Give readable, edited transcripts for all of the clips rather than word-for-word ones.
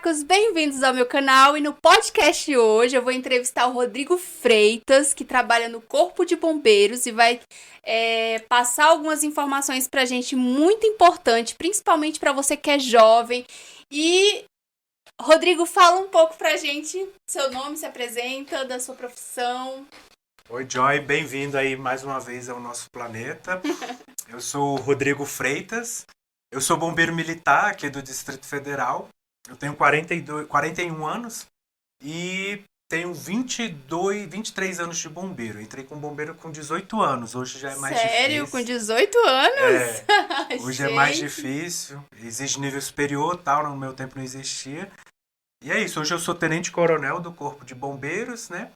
Marcos, bem-vindos ao meu canal e no podcast de hoje eu vou entrevistar o Rodrigo Freitas, que trabalha no Corpo de Bombeiros e vai passar algumas informações pra gente muito importante, principalmente para você que é jovem. E, Rodrigo, fala um pouco pra gente, seu nome, se apresenta, da sua profissão. Oi, Joy, bem-vindo aí mais uma vez ao nosso planeta. Eu sou o Rodrigo Freitas, eu sou bombeiro militar aqui do Distrito Federal. Eu tenho 41 anos e tenho 23 anos de bombeiro. Entrei com bombeiro com 18 anos, hoje já é mais Sério? Com difícil. 18 anos? Hoje é mais Gente. difícil, exige nível superior, tal, no meu tempo não existia. E é isso, hoje eu sou tenente-coronel do Corpo de Bombeiros, né?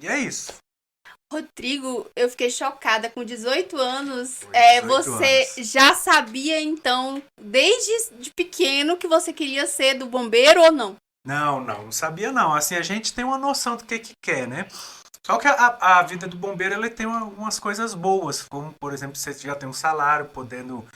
E é isso. Rodrigo, eu fiquei chocada. Com 18 anos, Foi 18 você anos. já sabia, então, desde de pequeno, que você queria ser do bombeiro ou não? Não sabia não. Assim, a gente tem uma noção do que quer, né? Só que a vida do bombeiro ele tem algumas coisas boas, como, por exemplo, você já tem um salário, podendo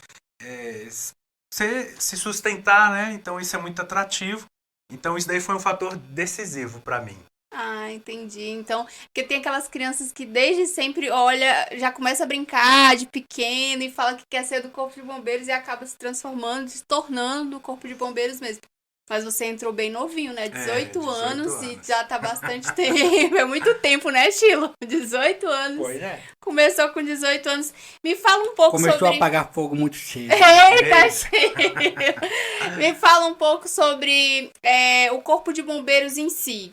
se sustentar, né? Então isso é muito atrativo. Então isso daí foi um fator decisivo para mim. Ah, entendi. Então, porque tem aquelas crianças que desde sempre, olha, já começa a brincar de pequeno e fala que quer ser do Corpo de Bombeiros e acaba se transformando, se tornando do Corpo de Bombeiros mesmo. Mas você entrou bem novinho, né? É, 18 18 anos e anos. já tá bastante tempo. É muito tempo, né, Chilo? 18 anos. Pois é. Começou com 18 anos. Me fala um pouco Começou a sobre. apagar fogo muito cedo. Eita, Eita. Chilo! Me fala um pouco sobre o Corpo de Bombeiros em si,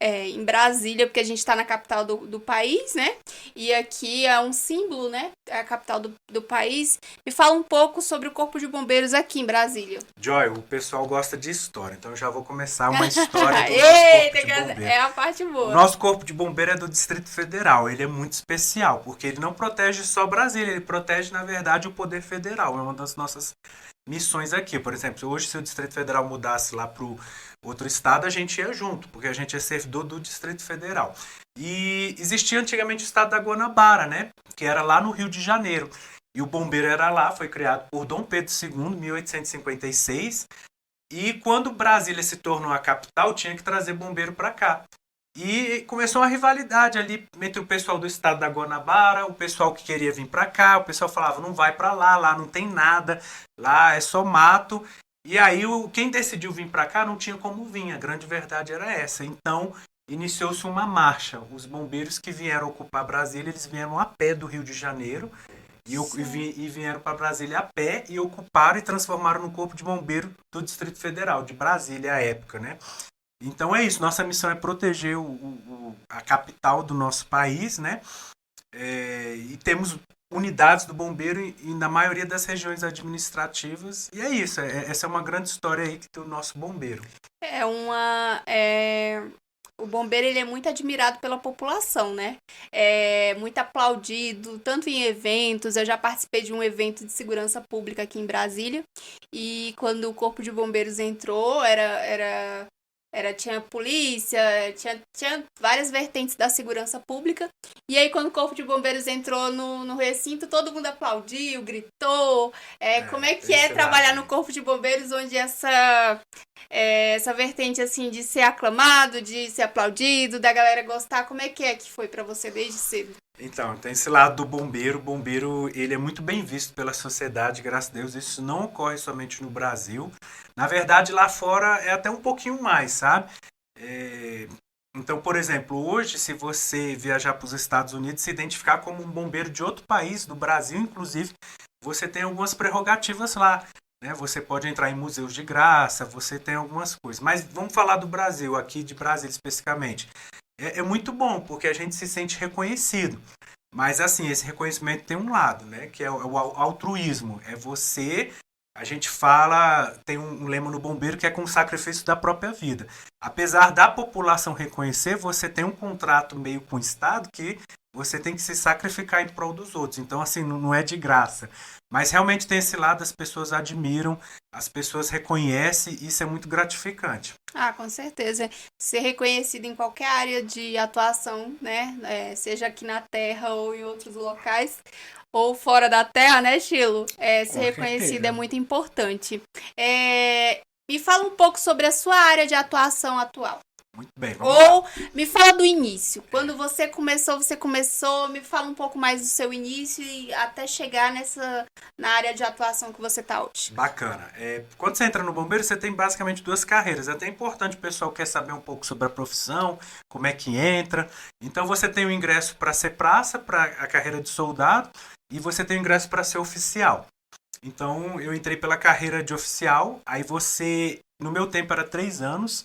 em Brasília, porque a gente está na capital do país, né? E aqui é um símbolo, né? É a capital do país. Me fala um pouco sobre o Corpo de Bombeiros aqui em Brasília. Joy, o pessoal gosta de história, então eu já vou começar uma história do nosso corpo Eita, de bombeiro. é a parte O boa. nosso corpo de bombeiro é do Distrito Federal. Ele é muito especial, porque ele não protege só Brasília, ele protege, na verdade, o poder federal. É uma das nossas missões aqui. Por exemplo, hoje, se o Distrito Federal mudasse lá para o outro estado, a gente ia junto, porque a gente é servidor do Distrito Federal. E existia antigamente o estado da Guanabara, né? Que era lá no Rio de Janeiro. E o bombeiro era lá, foi criado por Dom Pedro II, em 1856. E quando Brasília se tornou a capital, tinha que trazer bombeiro para cá. E começou uma rivalidade ali entre o pessoal do estado da Guanabara, o pessoal que queria vir para cá, o pessoal falava, não vai para lá, lá não tem nada, lá é só mato. E aí quem decidiu vir para cá não tinha como vir, a grande verdade era essa. Então iniciou-se uma marcha. Os bombeiros que vieram ocupar Brasília, eles vieram a pé do Rio de Janeiro e vieram para Brasília a pé e ocuparam e transformaram no Corpo de Bombeiro do Distrito Federal, de Brasília à época, né? Então é isso, nossa missão é proteger a capital do nosso país, né? E temos unidades do bombeiro na maioria das regiões administrativas. E é isso, essa é uma grande história aí do nosso bombeiro. O bombeiro ele é muito admirado pela população, né? É muito aplaudido, tanto em eventos. Eu já participei de um evento de segurança pública aqui em Brasília. E quando o Corpo de Bombeiros entrou, tinha polícia, tinha várias vertentes da segurança pública. E aí, quando o Corpo de Bombeiros entrou no recinto, todo mundo aplaudiu, gritou. Como é que é Esse trabalhar lado no aí. Corpo de Bombeiros, onde essa vertente, assim, de ser aclamado, de ser aplaudido, da galera gostar, como é que foi pra você desde cedo? Então, tem esse lado do bombeiro. O bombeiro, ele é muito bem visto pela sociedade, graças a Deus. Isso não ocorre somente no Brasil. Na verdade, lá fora é até um pouquinho mais, sabe? É, Então, por exemplo, hoje, se você viajar para os Estados Unidos, se identificar como um bombeiro de outro país, do Brasil, inclusive, você tem algumas prerrogativas lá. Né? Você pode entrar em museus de graça, você tem algumas coisas. Mas vamos falar do Brasil, aqui de Brasília especificamente. É muito bom, porque a gente se sente reconhecido. Mas, assim, esse reconhecimento tem um lado, né? Que é o altruísmo. É você. A gente fala, tem um lema no bombeiro que é com o sacrifício da própria vida. Apesar da população reconhecer, você tem um contrato meio com o Estado que você tem que se sacrificar em prol dos outros. Então, assim, não é de graça. Mas realmente tem esse lado, as pessoas admiram, as pessoas reconhecem, e isso é muito gratificante. Ah, com certeza. Ser reconhecido em qualquer área de atuação, né? Seja aqui na Terra ou em outros locais, ou fora da Terra, né, Chilo? Ser Com reconhecido é certeza. muito importante. É, Me fala um pouco sobre a sua área de atuação atual. Muito bem, vamos lá. Ou me fala do início. Quando você começou, me fala um pouco mais do seu início e até chegar na área de atuação que você tá hoje. Bacana. Quando você entra no bombeiro, você tem basicamente duas carreiras. É até importante, o pessoal quer saber um pouco sobre a profissão, como é que entra. Então você tem o ingresso para ser praça, para a carreira de soldado, e você tem o ingresso para ser oficial. Então eu entrei pela carreira de oficial, aí no meu tempo era 3 anos,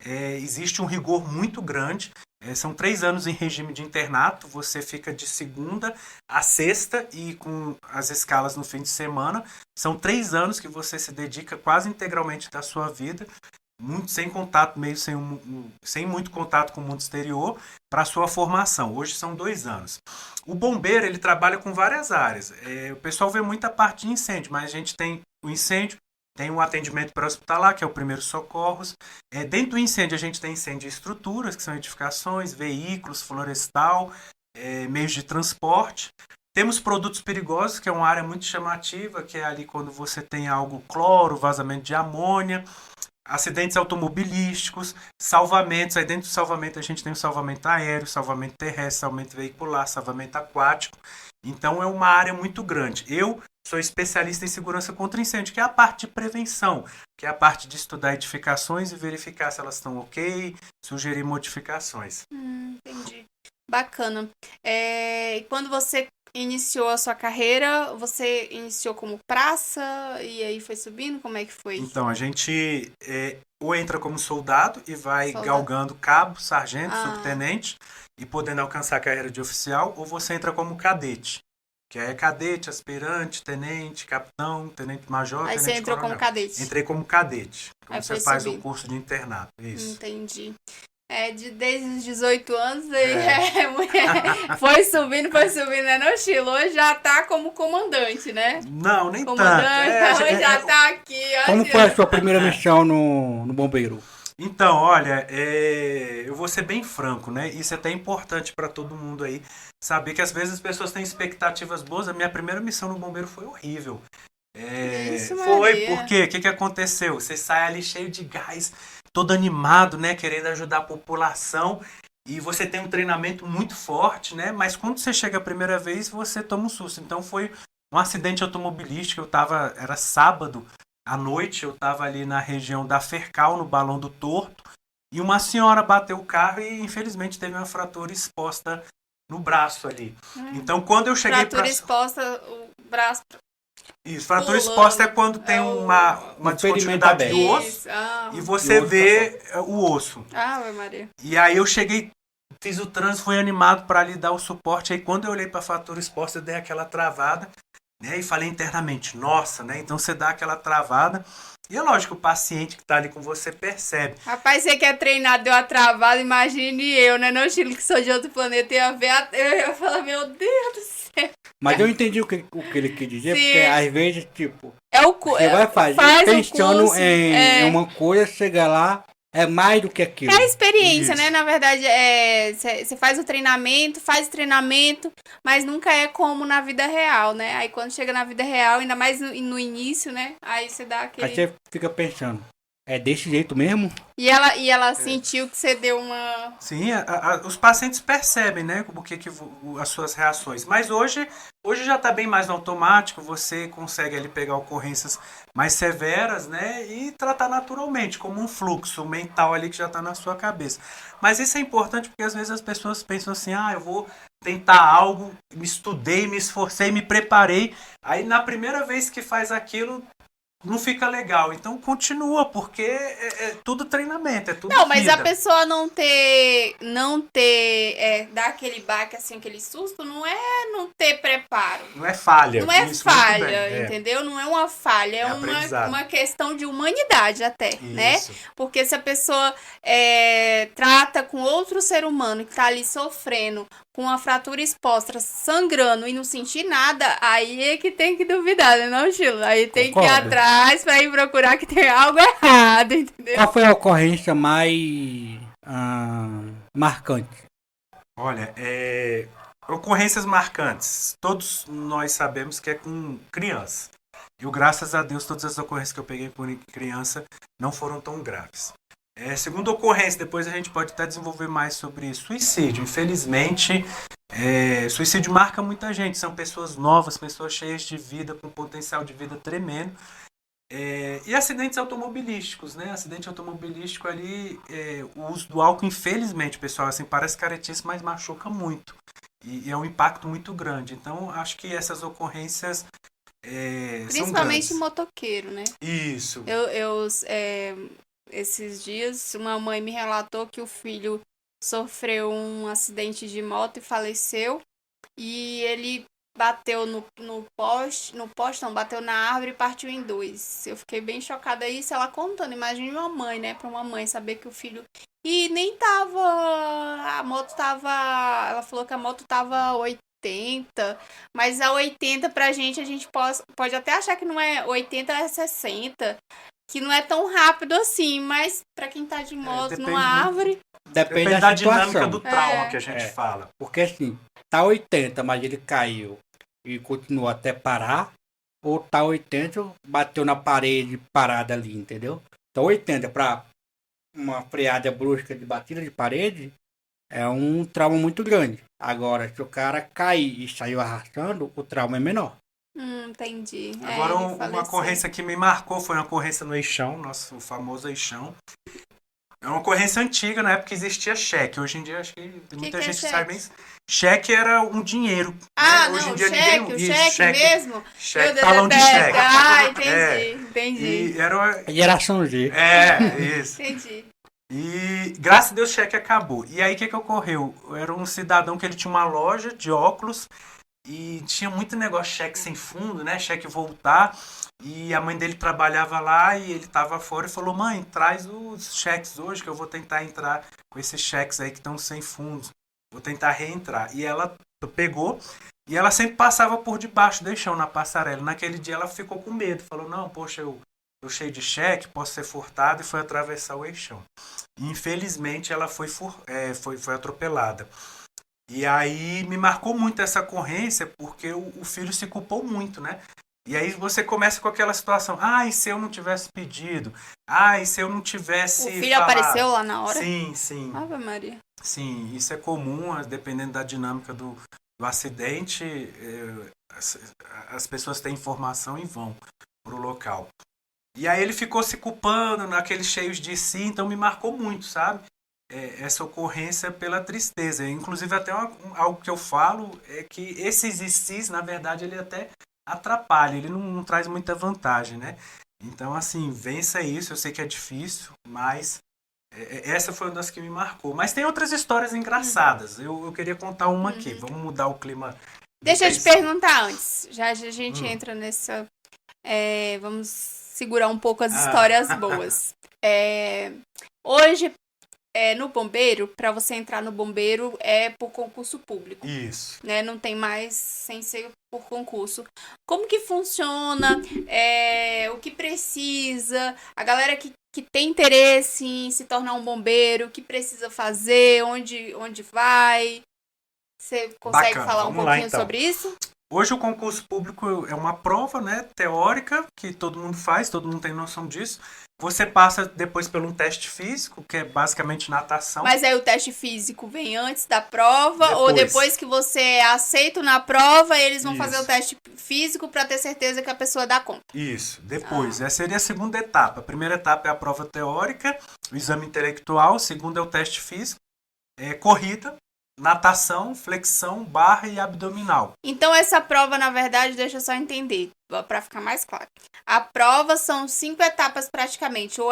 existe um rigor muito grande. São 3 anos em regime de internato, você fica de segunda a sexta e com as escalas no fim de semana. São 3 anos que você se dedica quase integralmente da sua vida, sem contato, sem muito contato com o mundo exterior, para a sua formação. Hoje são 2 anos. O bombeiro, ele trabalha com várias áreas. O pessoal vê muita parte de incêndio, mas a gente tem o incêndio, tem o atendimento pré-hospitalar, que é o primeiro socorros. Dentro do incêndio, a gente tem incêndio de estruturas, que são edificações, veículos, florestal, meios de transporte. Temos produtos perigosos, que é uma área muito chamativa, que é ali quando você tem algo cloro, vazamento de amônia, acidentes automobilísticos, salvamentos. Aí dentro do salvamento a gente tem o salvamento aéreo, salvamento terrestre, salvamento veicular, salvamento aquático. Então é uma área muito grande. Eu sou especialista em segurança contra incêndio, que é a parte de prevenção, que é a parte de estudar edificações e verificar se elas estão ok, sugerir modificações. Entendi. Bacana. E quando você iniciou a sua carreira, você iniciou como praça e aí foi subindo? Como é que foi? Então, a gente ou entra como soldado e vai galgando cabo, sargento, subtenente e podendo alcançar a carreira de oficial, ou você entra como cadete, que é cadete, aspirante, tenente, capitão, tenente-major, tenente-coronel. Aí você entrou como cadete? Entrei como cadete. Então você faz subindo. o curso de internato. Isso. Entendi. Desde os 18 anos, foi subindo, né? No estilo, hoje já tá como comandante, né? Não, nem comandante, tanto. Hoje já tá aqui. Como foi a sua primeira missão no bombeiro? Então, olha, eu vou ser bem franco, né? Isso é até importante para todo mundo aí, saber que às vezes as pessoas têm expectativas boas. A minha primeira missão no bombeiro foi horrível. Foi porque, o que aconteceu? Você sai ali cheio de gás, todo animado, né? Querendo ajudar a população. E você tem um treinamento muito forte, né? Mas quando você chega a primeira vez, você toma um susto. Então foi um acidente automobilístico. Era sábado à noite, eu estava ali na região da Fercal, no Balão do Torto. E uma senhora bateu o carro e infelizmente teve uma fratura exposta no braço ali. Então quando eu cheguei fratura exposta, o braço... Isso, fratura exposta é quando tem uma descontinuidade do osso e você vê o osso. Maria. E aí eu cheguei, fiz o trânsito, fui animado para lhe dar o suporte. Aí quando eu olhei para a fratura exposta, eu dei aquela travada, né? E falei internamente, nossa, né? Então você dá aquela travada. E é lógico, o paciente que está ali com você percebe. Rapaz, você que é treinado, deu uma travada, imagine eu, né? No estilo que sou de outro planeta, eu ia falar, meu Deus do céu. Mas eu entendi o que ele quis dizer, Sim. porque às vezes, tipo, você vai fazer pensando em uma coisa, chega lá, é mais do que aquilo. É a experiência, Isso. né? Na verdade, você faz o treinamento, mas nunca é como na vida real, né? Aí quando chega na vida real, ainda mais no início, né? Aí você dá aquele... Aí você fica pensando, é desse jeito mesmo? E ela sentiu que você deu uma... Sim, os pacientes percebem, né, as suas reações. Mas hoje já está bem mais no automático, você consegue ali pegar ocorrências mais severas, né, e tratar naturalmente, como um fluxo mental ali que já está na sua cabeça. Mas isso é importante porque às vezes as pessoas pensam assim, eu vou tentar algo, me estudei, me esforcei, me preparei. Aí na primeira vez que faz aquilo... não fica legal, então continua, porque é tudo treinamento, é tudo Não, mas vida. a pessoa não dar aquele baque, assim, aquele susto, não é não ter preparo. Não é falha. Não é isso, falha, entendeu? Não é uma falha, é uma questão de humanidade até, né? Porque se a pessoa trata com outro ser humano que tá ali sofrendo, com uma fratura exposta, sangrando e não sentir nada, aí é que tem que duvidar, né, não, Chilo? Aí tem que ir atrás pra ir procurar que tem algo errado, entendeu? Qual foi a ocorrência mais marcante? Olha, ocorrências marcantes. Todos nós sabemos que é com criança. Eu, graças a Deus, todas as ocorrências que eu peguei por criança não foram tão graves. Segunda ocorrência, depois a gente pode até desenvolver mais sobre isso. Suicídio. Infelizmente, suicídio marca muita gente. São pessoas novas, pessoas cheias de vida, com potencial de vida tremendo. E acidentes automobilísticos, né? Acidente automobilístico ali, o uso do álcool, infelizmente, pessoal, assim, parece caretice, mas machuca muito. E é um impacto muito grande. Então, acho que essas ocorrências principalmente motoqueiro, né? Isso. Esses dias, uma mãe me relatou que o filho sofreu um acidente de moto e faleceu. E ele bateu no poste, não, bateu na árvore e partiu em 2. Eu fiquei bem chocada isso, ela contando. Imagine uma mãe, né? Pra uma mãe saber que o filho... E nem tava... A moto tava... Ela falou que a moto tava 80, mas a 80 pra gente, a gente pode até achar que não é 80, é 60. Que não é tão rápido assim, mas pra quem tá de moto numa árvore... Depende da dinâmica do trauma que a gente fala. Porque assim, tá 80, mas ele caiu e continuou até parar, ou tá 80, bateu na parede parada ali, entendeu? Então 80 para uma freada brusca de batida de parede é um trauma muito grande. Agora, se o cara cair e saiu arrastando, o trauma é menor. Entendi. Agora, uma ocorrência que me marcou foi uma ocorrência no Eixão, nosso famoso Eixão. É uma ocorrência antiga, na época existia cheque. Hoje em dia, acho que muita gente sabe bem. Cheque era um dinheiro. Ah, né? Hoje não, em dia cheque, ninguém... o cheque mesmo? Cheque, talão de cheque. Entendi. E era uma... Geração Z. Isso. Entendi. E graças a Deus o cheque acabou. E aí o que ocorreu? Era um cidadão que ele tinha uma loja de óculos e tinha muito negócio de cheque sem fundo, né? Cheque voltar. E a mãe dele trabalhava lá e ele estava fora e falou: mãe, traz os cheques hoje que eu vou tentar entrar com esses cheques aí que estão sem fundos. Vou tentar reentrar. E ela pegou e ela sempre passava por debaixo do eixão na passarela. Naquele dia ela ficou com medo. Falou: não, poxa, eu cheio de cheque, posso ser furtado, e foi atravessar o eixão. E, infelizmente ela foi atropelada. E aí me marcou muito essa ocorrência porque o filho se culpou muito, né? E aí você começa com aquela situação: e se eu não tivesse pedido? E se eu não tivesse O filho apareceu lá na hora? Sim. Ave Maria. Sim, isso é comum, dependendo da dinâmica do acidente, as pessoas têm informação e vão para o local. E aí ele ficou se culpando naqueles cheios de si, então me marcou muito, sabe? Essa ocorrência pela tristeza. Inclusive até algo que eu falo é que esses ICs, na verdade, ele até atrapalha, ele não traz muita vantagem, né? Então, assim, vença isso, eu sei que é difícil, mas essa foi uma das que me marcou. Mas tem outras histórias engraçadas, eu queria contar uma aqui, vamos mudar o clima. Deixa eu te perguntar antes, já a gente entra nessa... vamos segurar um pouco as histórias boas. Hoje, no bombeiro, para você entrar no bombeiro é por concurso público. Isso. Né? Não tem mais sem ser por concurso. Como que funciona? O que precisa? A galera que tem interesse em se tornar um bombeiro, o que precisa fazer? Onde vai? Você consegue falar um pouquinho então sobre isso? Hoje o concurso público é uma prova, né, teórica, que todo mundo faz, todo mundo tem noção disso. Você passa depois por um teste físico, que é basicamente natação. Mas aí o teste físico vem antes da prova, ou depois que você é aceito na prova, eles vão fazer o teste físico para ter certeza que a pessoa dá conta? Isso, depois. Essa seria a segunda etapa. A primeira etapa é a prova teórica, o exame intelectual, a segunda é o teste físico, corrida, natação, flexão, barra e abdominal. Então essa prova, na verdade, deixa eu só entender, para ficar mais claro. A prova são 5 etapas praticamente, ou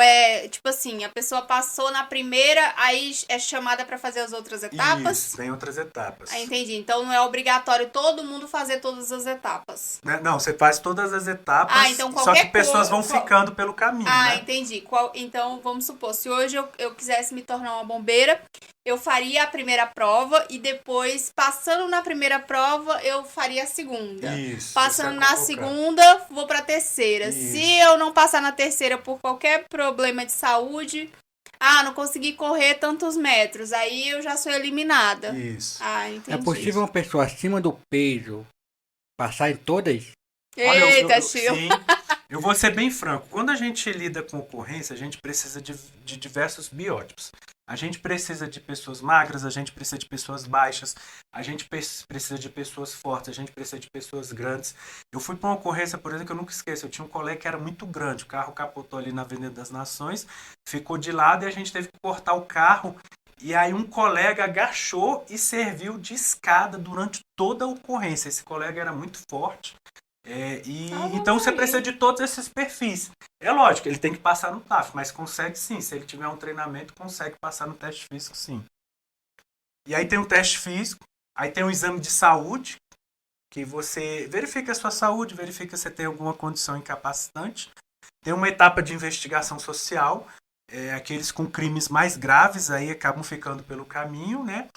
tipo assim, a pessoa passou na primeira, aí é chamada para fazer as outras etapas? Isso, tem outras etapas. Entendi. Então não é obrigatório todo mundo fazer todas as etapas. Não, você faz todas as etapas, então só que pessoas vão ficando pelo caminho, né? Entendi. Então, vamos supor, se hoje eu quisesse me tornar uma bombeira, eu faria a primeira prova e depois, passando na primeira prova, eu faria a segunda. Isso. Passando na segunda, vou pra terceira. Isso. Se eu não passar na terceira por qualquer problema de saúde, não consegui correr tantos metros, aí eu já sou eliminada. Isso. Entendi. É possível uma pessoa acima do peso passar em todas? Olha, Eita, Chilo. sim, eu vou ser bem franco. Quando a gente lida com ocorrência, a gente precisa de diversos biótipos. A gente precisa de pessoas magras, a gente precisa de pessoas baixas, a gente precisa de pessoas fortes, a gente precisa de pessoas grandes. Eu fui para uma ocorrência, por exemplo, que eu nunca esqueço. Eu tinha um colega que era muito grande, o carro capotou ali na Avenida das Nações, ficou de lado e a gente teve que cortar o carro. E aí um colega agachou e serviu de escada durante toda a ocorrência. Esse colega era muito forte. Então você precisa de todos esses perfis. É lógico, ele tem que passar no TAF, mas consegue sim. Se ele tiver um treinamento, consegue passar no teste físico sim. E aí tem o teste físico, aí tem o exame de saúde, que você verifica a sua saúde, verifica se você tem alguma condição incapacitante. Tem uma etapa de investigação social, aqueles com crimes mais graves aí acabam ficando pelo caminho, né?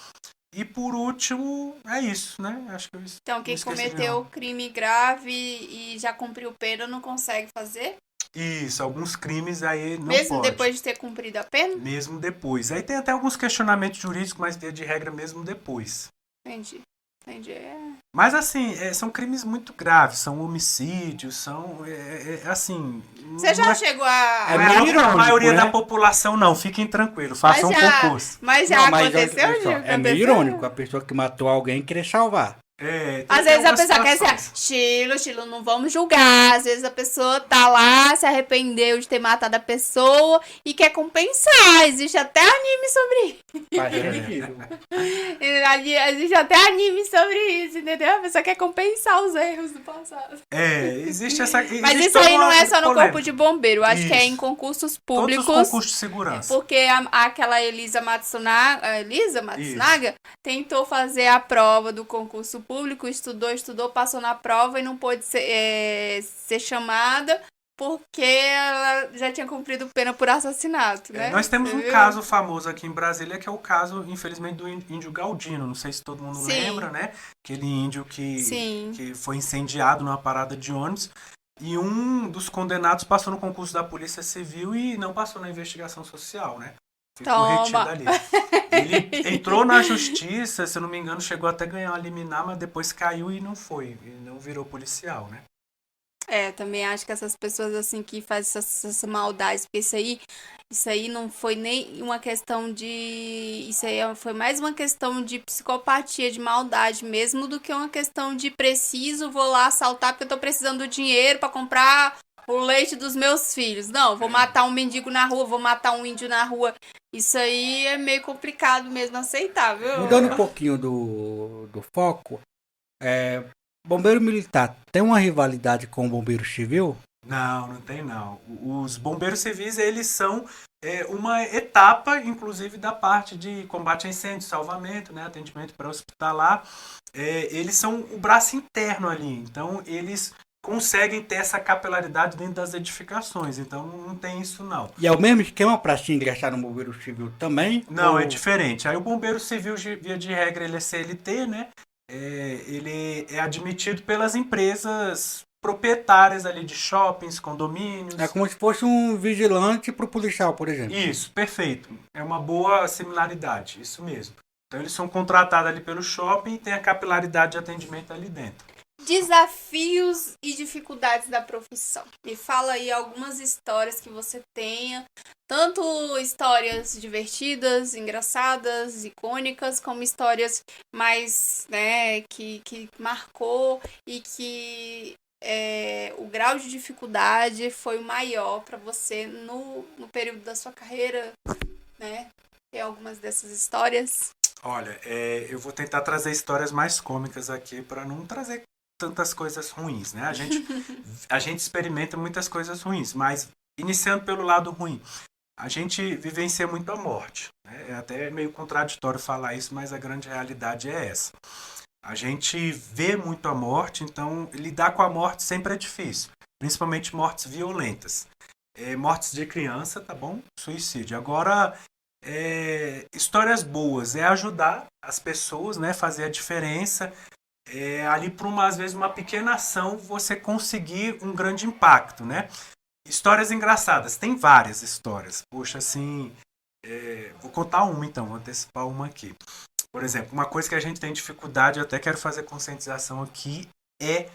E por último, é isso, né? Acho que Então, quem cometeu crime grave e já cumpriu pena não consegue fazer? Isso, alguns crimes aí não mesmo pode. Depois de ter cumprido a pena? Mesmo depois. Aí tem até alguns questionamentos jurídicos, mas via de regra mesmo depois. Entendi. Mas assim, são crimes muito graves, são homicídios, são assim... Você já chegou a... a maioria da população não, fiquem tranquilos, façam um concurso. Mas já aconteceu, é meio irônico a pessoa que matou alguém querer salvar. Às vezes a pessoa quer dizer, Chilo, não vamos julgar. Às vezes a pessoa tá lá, se arrependeu de ter matado a pessoa e quer compensar. Existe até anime sobre isso. Existe até anime sobre isso, entendeu? A pessoa quer compensar os erros do passado. Existe essa... Mas isso aí não é só no corpo de bombeiro. Acho que é em concursos públicos. Todos os concursos de segurança. Porque aquela Elisa Matsunaga tentou fazer a prova do concurso público, estudou, passou na prova e não pôde ser chamada porque ela já tinha cumprido pena por assassinato, né? Nós temos um caso famoso aqui em Brasília, que é o caso, infelizmente, do índio Galdino. Não sei se todo mundo lembra, né? Aquele índio que foi incendiado numa parada de ônibus. E um dos condenados passou no concurso da Polícia Civil e não passou na investigação social, né? Ficou retido ali. Ele entrou na justiça, se eu não me engano, chegou até a ganhar uma liminar, mas depois caiu e não foi. E não virou policial, né? Também acho que essas pessoas assim que fazem essas maldades, porque isso aí não foi nem uma questão de... Isso aí foi mais uma questão de psicopatia, de maldade mesmo, do que uma questão de vou lá assaltar porque eu tô precisando do dinheiro pra comprar o leite dos meus filhos. Não, vou matar um mendigo na rua, vou matar um índio na rua. Isso aí é meio complicado mesmo aceitar, viu? Mudando um pouquinho do foco, bombeiro militar tem uma rivalidade com o bombeiro civil? Não tem não. Os bombeiros civis, eles são uma etapa, inclusive, da parte de combate a incêndio, salvamento, né, atendimento pré-hospitalar. Eles são o braço interno ali, então eles conseguem ter essa capilaridade dentro das edificações, então não tem isso não. E é o mesmo esquema para se ingressar no bombeiro civil também? Não, é diferente. Aí o bombeiro civil, via de regra, ele é CLT, né? Ele é admitido pelas empresas proprietárias ali de shoppings, condomínios. É como se fosse um vigilante para o policial, por exemplo. Isso, perfeito. É uma boa similaridade, isso mesmo. Então eles são contratados ali pelo shopping e tem a capilaridade de atendimento ali dentro. Desafios e dificuldades da profissão. Me fala aí algumas histórias que você tenha, tanto histórias divertidas, engraçadas, icônicas, como histórias mais, né, que marcou e que o grau de dificuldade foi o maior para você no período da sua carreira, né? Tem algumas dessas histórias? Olha, eu vou tentar trazer histórias mais cômicas aqui para não trazer tantas coisas ruins, né? A gente experimenta muitas coisas ruins, mas iniciando pelo lado ruim, a gente vivencia muito a morte, né? É até meio contraditório falar isso, mas a grande realidade é essa. A gente vê muito a morte, então lidar com a morte sempre é difícil, principalmente mortes violentas. Mortes de criança, tá bom? Suicídio. Agora, histórias boas, ajudar as pessoas, né? Fazer a diferença. Ali por às vezes uma pequena ação você conseguir um grande impacto, né? Histórias engraçadas, tem várias histórias. Poxa, assim, vou contar uma então, vou antecipar uma aqui. Por exemplo, uma coisa que a gente tem dificuldade, eu até quero fazer conscientização aqui, é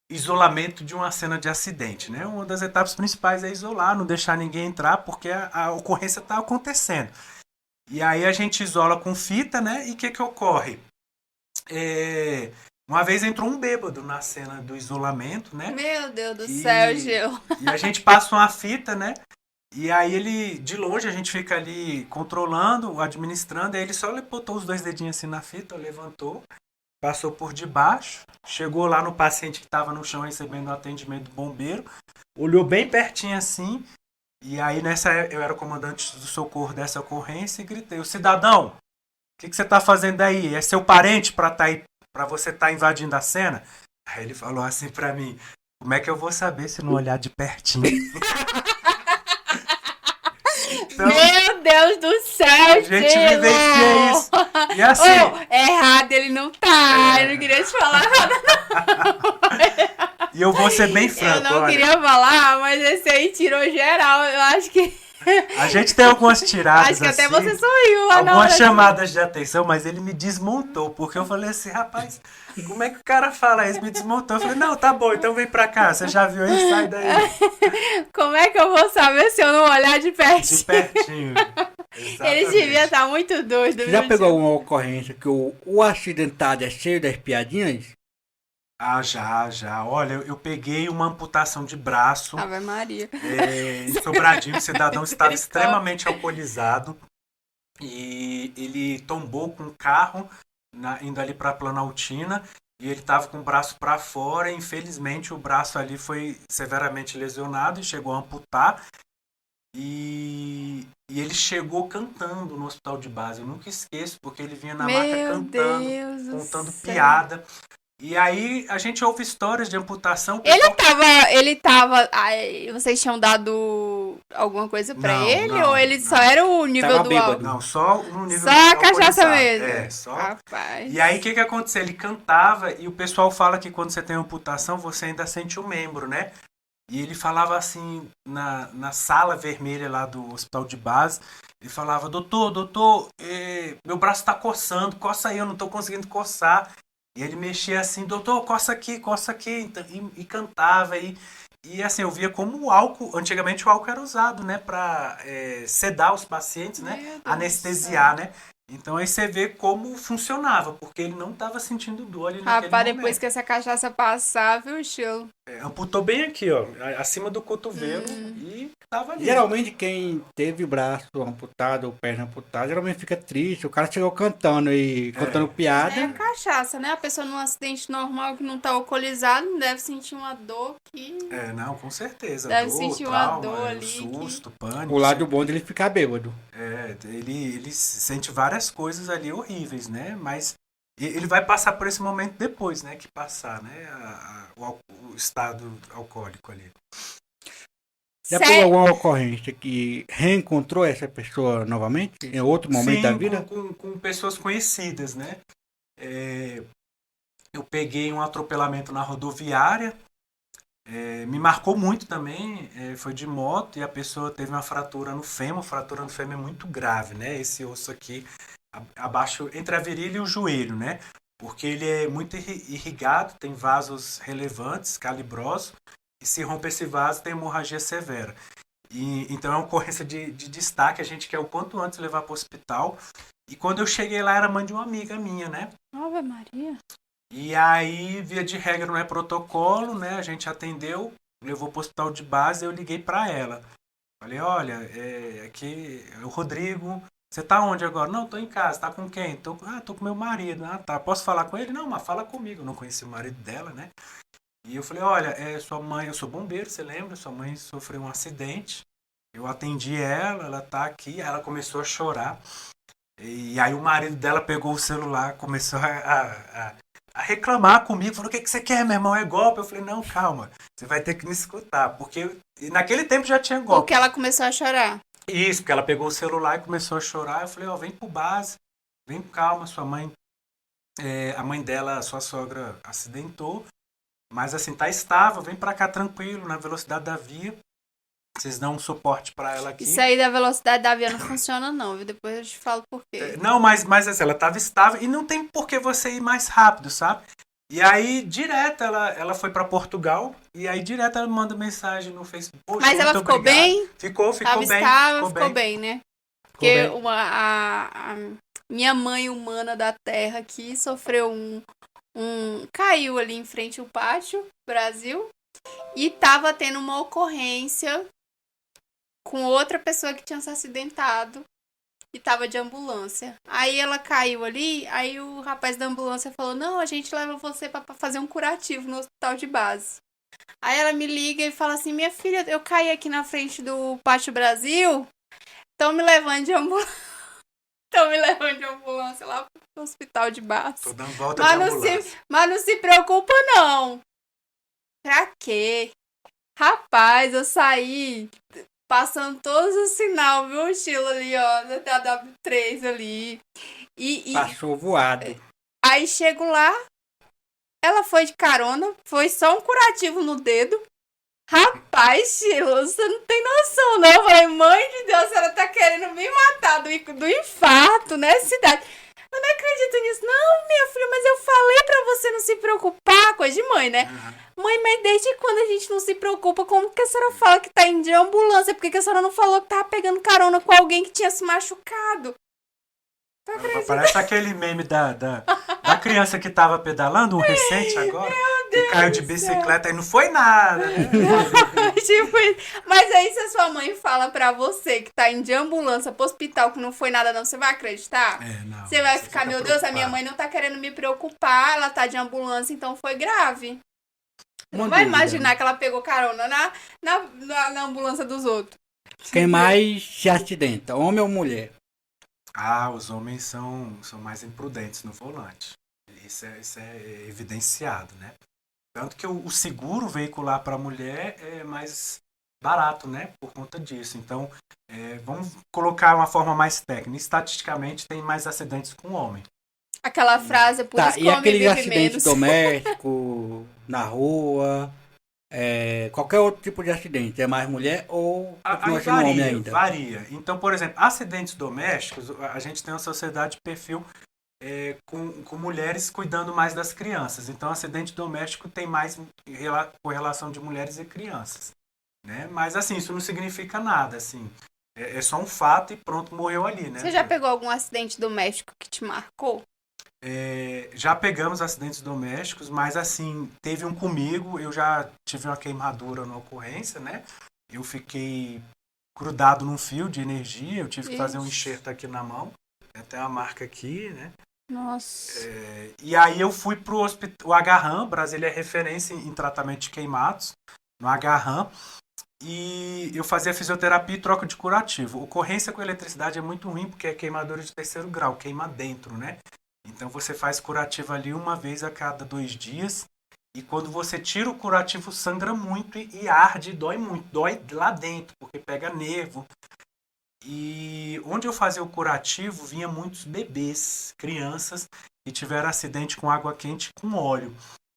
isolamento de uma cena de acidente, né? Uma das etapas principais é isolar, não deixar ninguém entrar, porque a ocorrência está acontecendo. E aí a gente isola com fita, né? E o que ocorre? Uma vez entrou um bêbado na cena do isolamento, né? Meu Deus do céu, Gil. E a gente passa uma fita, né? E aí ele, de longe, a gente fica ali controlando, administrando, aí ele só botou os 2 dedinhos assim na fita, levantou, passou por debaixo, chegou lá no paciente que estava no chão recebendo o atendimento do bombeiro, olhou bem pertinho assim, e aí nessa eu era o comandante do socorro dessa ocorrência e gritei, o cidadão, o que você está fazendo aí? É seu parente para você estar invadindo a cena? Aí ele falou assim para mim, como é que eu vou saber se não olhar de pertinho? Então, Meu Deus do céu, a gente vivencia isso. E assim. Errado ele não tá. Eu não queria te falar nada. E eu vou ser bem franco. Eu não queria falar, mas esse aí tirou geral. Eu acho que. A gente tem algumas tiradas. Acho que até assim, você sorriu lá na hora. Algumas chamadas de atenção, mas ele me desmontou. Porque eu falei assim, rapaz, como é que o cara fala isso? Me desmontou. Eu falei, não, tá bom, então vem pra cá. Você já viu aí? Sai daí. Como é que eu vou saber se eu não olhar de pertinho? De pertinho. Ele devia estar muito doido. Você já pegou alguma ocorrência que o acidentado é cheio das piadinhas? Ah, já. Olha, eu peguei uma amputação de braço. Ave Maria. Em Sobradinho, o cidadão estava extremamente alcoolizado e ele tombou com o carro indo ali para a Planaltina e ele estava com o braço para fora e infelizmente o braço ali foi severamente lesionado e chegou a amputar e ele chegou cantando no hospital de base. Eu nunca esqueço porque ele vinha na maca cantando, contando piada. E aí a gente ouve histórias de amputação. Ele tava. Ai, vocês tinham dado alguma coisa pra ele? Não, ou ele só era o nível Tava do bêbado. álcool? Não, só no nível Só a cachaça alcoolizado. mesmo. Só. Rapaz. E aí o que aconteceu? Ele cantava e o pessoal fala que quando você tem amputação você ainda sente o membro, né? E ele falava assim na sala vermelha lá do hospital de base. Ele falava, doutor, meu braço tá coçando, coça aí, eu não tô conseguindo coçar. E ele mexia assim, doutor, coça aqui, e cantava. E assim, eu via como o álcool, antigamente o álcool era usado, né, para sedar os pacientes, né, anestesiar, né. Então aí você vê como funcionava, porque ele não estava sentindo dor ali naquele Rapaz, momento. depois que essa cachaça passar, viu, Chilo? Amputou bem aqui, ó, acima do cotovelo e tava ali. Geralmente quem teve braço amputado ou perna amputada, geralmente fica triste. O cara chegou cantando piada. É cachaça, né? A pessoa num acidente normal que não tá alcoolizado não deve sentir uma dor que... Não, com certeza. Deve dor, sentir trauma, uma dor ali susto, pânico. O lado bom dele ficar bêbado. Ele sente várias coisas ali horríveis, né? Mas ele vai passar por esse momento depois, né? Que passar, né? O estado alcoólico ali. Já pegou alguma ocorrência que reencontrou essa pessoa novamente em outro momento da vida? Com pessoas conhecidas, né? Eu peguei um atropelamento na rodoviária. Me marcou muito também, foi de moto e a pessoa teve uma fratura no fêmur. A fratura no fêmur é muito grave, né? Esse osso aqui, abaixo, entre a virilha e o joelho, né? Porque ele é muito irrigado, tem vasos relevantes, calibrosos, e se rompe esse vaso tem hemorragia severa. Então é uma ocorrência de destaque, a gente quer o quanto antes levar para o hospital. E quando eu cheguei lá, era mãe de uma amiga minha, né? Ave Maria. E aí, via de regra, não é protocolo, né? A gente atendeu, levou para o hospital de base, eu liguei para ela. Falei, olha, aqui é o Rodrigo, você tá onde agora? Não, tô em casa, tá com quem? Tô com meu marido. Ah, tá, posso falar com ele? Não, mas fala comigo, eu não conheci o marido dela, né? E eu falei, olha, sua mãe, eu sou bombeiro, você lembra? Sua mãe sofreu um acidente, eu atendi ela tá aqui, ela começou a chorar. E aí o marido dela pegou o celular, começou a reclamar comigo, falou, o que você quer, meu irmão, é golpe? Eu falei, não, calma, você vai ter que me escutar, porque naquele tempo já tinha golpe. Porque ela começou a chorar. Isso, porque ela pegou o celular e começou a chorar, eu falei, vem pro base, vem calma, sua mãe, a mãe dela, sua sogra acidentou, mas assim, tá estável, vem pra cá tranquilo, na velocidade da via, vocês dão um suporte pra ela aqui. Isso aí da velocidade da via não funciona não, viu? Depois eu te falo por quê. Não, mas assim, ela tava estável e não tem por que você ir mais rápido, sabe? E aí, direto, ela foi para Portugal. E aí, direto, ela manda mensagem no Facebook. Poxa, Mas ela muito ficou obrigado. bem? Ficou Tava bem. estável, ficou bem, né? Ficou Porque bem. a minha mãe humana da terra aqui sofreu caiu ali em frente ao pátio, Brasil, e tava tendo uma ocorrência com outra pessoa que tinha se acidentado e tava de ambulância. Aí ela caiu ali, aí o rapaz da ambulância falou: "Não, a gente leva você pra fazer um curativo no hospital de base". Aí ela me liga e fala assim: "Minha filha, eu caí aqui na frente do Pátio Brasil, estão me levando de ambulância". Estão me levando de ambulância lá pro hospital de base. Tô dando volta de ambulância. Mas não se preocupa, não. Pra quê? Rapaz, eu saí passando todos os sinal, viu? O estilo ali, ó, da TW3 ali. Passou voado. Aí chego lá, ela foi de carona, foi só um curativo no dedo. Rapaz, Chilo, você não tem noção, não. Eu falei, mãe de Deus, ela tá querendo me matar do infarto nessa cidade. Eu não acredito nisso. Não, minha filha, mas eu falei pra você não se preocupar. Coisa de mãe, né? Mãe, mas desde quando a gente não se preocupa, como que a senhora fala que tá indo de ambulância? Por que a senhora não falou que tava pegando carona com alguém que tinha se machucado? Parece aquele meme da criança que tava pedalando, um recente agora, que caiu de bicicleta e não foi nada, né? Tipo, mas aí se a sua mãe fala pra você que tá indo de ambulância pro hospital que não foi nada não, você vai acreditar? Não. Você vai ficar, meu Deus, a minha preocupado. mãe não tá querendo me preocupar, ela tá de ambulância, então foi grave. Uma Não vai dúvida. imaginar que ela pegou carona na ambulância dos outros. Quem mais se acidenta, homem ou mulher? Os homens são mais imprudentes no volante. Isso é evidenciado, né? Tanto que o seguro veicular para a mulher é mais barato, né? Por conta disso. Então, vamos colocar uma forma mais técnica. Estatisticamente, tem mais acidentes com o homem. Aquela frase, por Tá, isso que e o homem aqueles vive acidentes menos. domésticos, na rua, qualquer outro tipo de acidente, é mais mulher ou continua Aí sendo homem ainda? varia. Então, por exemplo, acidentes domésticos, a gente tem uma sociedade de perfil com mulheres cuidando mais das crianças. Então, acidente doméstico tem mais correlação de mulheres e crianças. Né? Mas, assim, isso não significa nada. Assim, é só um fato e pronto, morreu ali. Né? Você já pegou algum acidente doméstico que te marcou? Já pegamos acidentes domésticos, mas assim, teve um comigo, eu já tive uma queimadura na ocorrência, né? Eu fiquei grudado num fio de energia, eu tive que fazer um enxerto aqui na mão, tem até uma marca aqui, né? Nossa. E aí eu fui pro hospital, o Agarram, Brasília é referência em tratamento de queimados, no Agarram, e eu fazia fisioterapia e troca de curativo. Ocorrência com eletricidade é muito ruim, porque é queimadura de 3º grau, queima dentro, né? Então você faz curativo ali uma vez a cada 2 dias. E quando você tira o curativo, sangra muito e arde, dói muito. Dói lá dentro, porque pega nervo. E onde eu fazia o curativo, vinha muitos bebês, crianças, que tiveram acidente com água quente com óleo.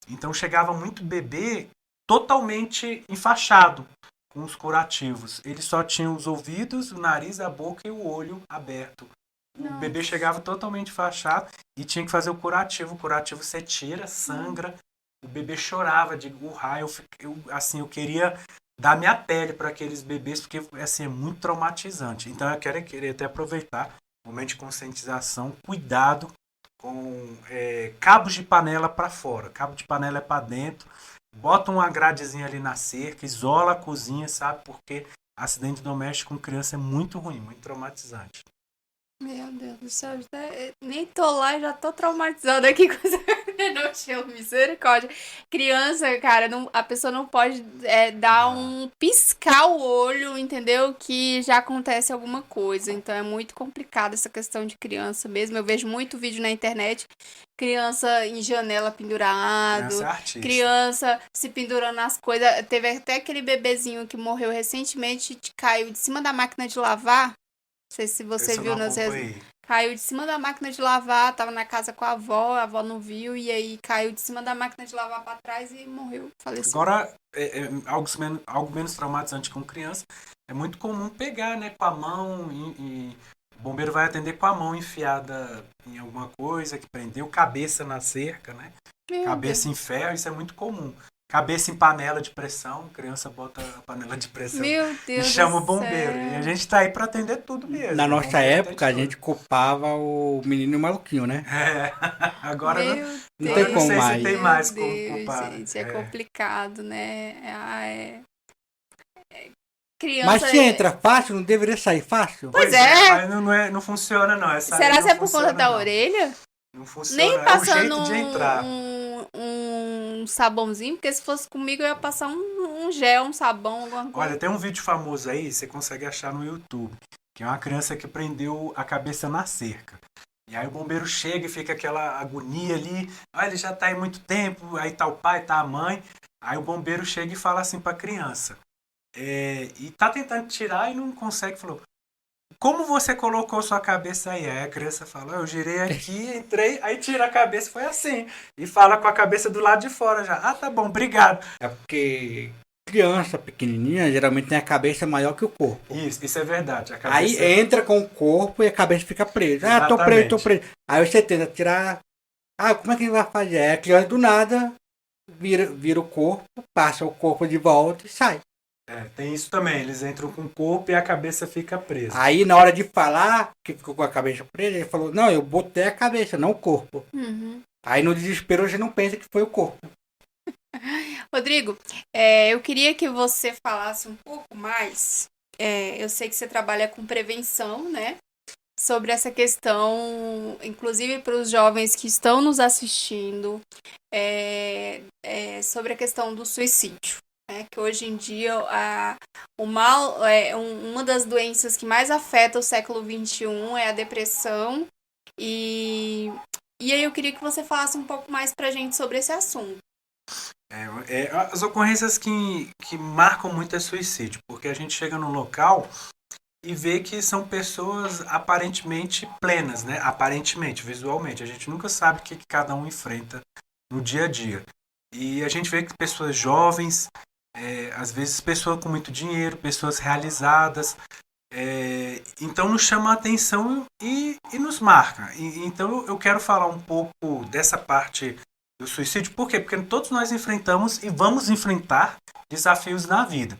Então chegava muito bebê totalmente enfaixado com os curativos. Ele só tinha os ouvidos, o nariz, a boca e o olho aberto. O bebê chegava totalmente fachado e tinha que fazer o curativo. O curativo você tira, sangra. O bebê chorava de urrar. Eu queria dar minha pele para aqueles bebês, porque assim, é muito traumatizante. Então eu queria até aproveitar o momento de conscientização, cuidado com cabos de panela para fora. Cabo de panela é para dentro. Bota uma gradezinha ali na cerca, isola a cozinha, sabe? Porque acidente doméstico com criança é muito ruim, muito traumatizante. Meu Deus do céu, nem tô lá e já tô traumatizada aqui com essa. Não tinha misericórdia. Criança, cara, a pessoa não pode dar um piscar o olho, entendeu? Que já acontece alguma coisa. Então é muito complicado essa questão de criança mesmo. Eu vejo muito vídeo na internet, criança em janela pendurado, Criança é artista. criança se pendurando nas coisas. Teve até aquele bebezinho que morreu recentemente, caiu de cima da máquina de lavar. Não sei se você viu nas redes. Caiu de cima da máquina de lavar, tava na casa com a avó não viu, e aí caiu de cima da máquina de lavar pra trás e morreu, faleceu. Agora, algo menos traumatizante com criança, é muito comum pegar, né, com a mão e o bombeiro vai atender com a mão enfiada em alguma coisa que prendeu, cabeça na cerca, né? Meu Cabeça em ferro, isso é muito comum. Cabeça em panela de pressão, criança bota a panela de pressão Meu e Deus chama o do bombeiro. E a céu. gente tá aí pra atender tudo mesmo. Na O nossa bombeiro época, a atende gente culpava o menino maluquinho, né? tudo. É, agora não, Meu não, eu tem não como sei se mais. tem Meu mais como Deus, culpar. gente, é É. complicado, né? Mas Criança. se entra fácil, não deveria sair fácil? Pois é. Mas não funciona não. Essa aí Será não que é por conta funciona da não. orelha? Não Nem funciona, é o passando jeito de entrar. um sabãozinho, porque se fosse comigo eu ia passar um gel, um sabão, alguma coisa. Olha, tem um vídeo famoso aí, você consegue achar no YouTube, que é uma criança que prendeu a cabeça na cerca. E aí o bombeiro chega e fica aquela agonia ali. Ah, ele já tá aí muito tempo, aí tá o pai, tá a mãe. Aí o bombeiro chega e fala assim pra criança. E tá tentando tirar e não consegue. Falou, como você colocou sua cabeça aí? Aí a criança fala, eu girei aqui, entrei, aí tira a cabeça, foi assim. E fala com a cabeça do lado de fora já. Ah, tá bom, obrigado. É porque criança pequenininha geralmente tem a cabeça maior que o corpo. Isso é verdade. A Aí cabeça... entra com o corpo e a cabeça fica presa. Ah, tô Exatamente. preso. Aí você tenta tirar. Ah, como é que ele vai fazer? Aí a criança do nada vira o corpo, passa o corpo de volta e sai. Tem isso também. Eles entram com o corpo e a cabeça fica presa. Aí na hora de falar, que ficou com a cabeça presa, ele falou, não, eu botei a cabeça, não o corpo. Uhum. Aí no desespero você não pensa que foi o corpo. Rodrigo, eu queria que você falasse um pouco mais. Eu sei que você trabalha com prevenção, né? Sobre essa questão, inclusive para os jovens que estão nos assistindo, sobre a questão do suicídio. Né? Que hoje em dia o mal, uma das doenças que mais afeta o século XXI é a depressão. E aí eu queria que você falasse um pouco mais para a gente sobre esse assunto. As ocorrências que marcam muito é suicídio, porque a gente chega num local e vê que são pessoas aparentemente plenas, né? Aparentemente, visualmente. A gente nunca sabe o que cada um enfrenta no dia a dia. E a gente vê que pessoas jovens, às vezes pessoas com muito dinheiro, pessoas realizadas, então nos chama a atenção e nos marca. Então eu quero falar um pouco dessa parte do suicídio. Por quê? Porque todos nós enfrentamos e vamos enfrentar desafios na vida.